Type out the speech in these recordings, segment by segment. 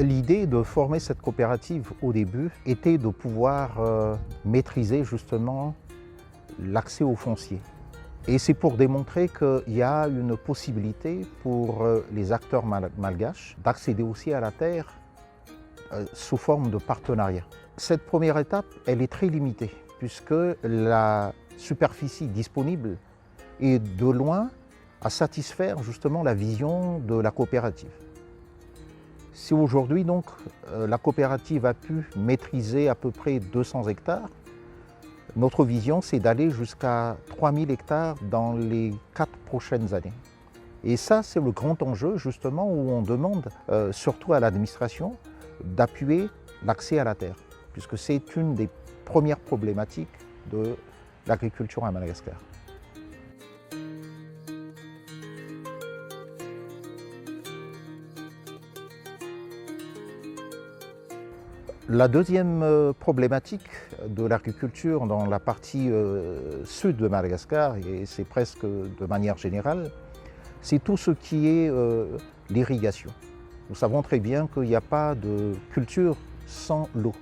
L'idée de former cette coopérative au début était de pouvoir maîtriser justement l'accès au foncier. Et c'est pour démontrer qu'il y a une possibilité pour les acteurs malgaches d'accéder aussi à la terre sous forme de partenariat. Cette première étape, elle est très limitée puisque la superficie disponible est de loin à satisfaire justement la vision de la coopérative. Si aujourd'hui donc la coopérative a pu maîtriser à peu près 200 hectares, notre vision c'est d'aller jusqu'à 3000 hectares dans les 4 prochaines années. Et ça c'est le grand enjeu justement où on demande surtout à l'administration d'appuyer l'accès à la terre, puisque c'est une des premières problématiques de l'agriculture à Madagascar. La deuxième problématique de l'agriculture dans la partie sud de Madagascar, et c'est presque de manière générale, c'est tout ce qui est l'irrigation. Nous savons très bien qu'il n'y a pas de culture sans l'eau.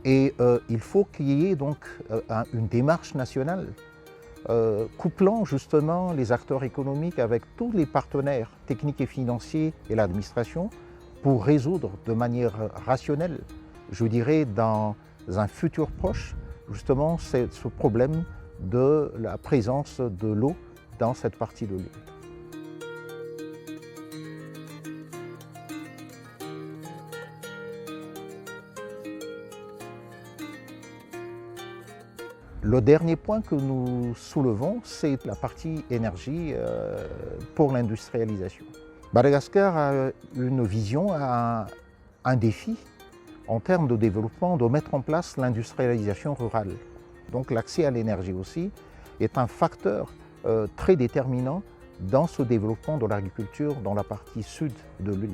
Et il faut qu'il y ait donc une démarche nationale couplant justement les acteurs économiques avec tous les partenaires techniques et financiers et l'administration pour résoudre de manière rationnelle, je dirais dans un futur proche, justement ce problème de la présence de l'eau dans cette partie de l'île. Le dernier point que nous soulevons, c'est la partie énergie pour l'industrialisation. Madagascar a une vision, a un défi en termes de développement de mettre en place l'industrialisation rurale. Donc l'accès à l'énergie aussi est un facteur très déterminant dans ce développement de l'agriculture dans la partie sud de l'île.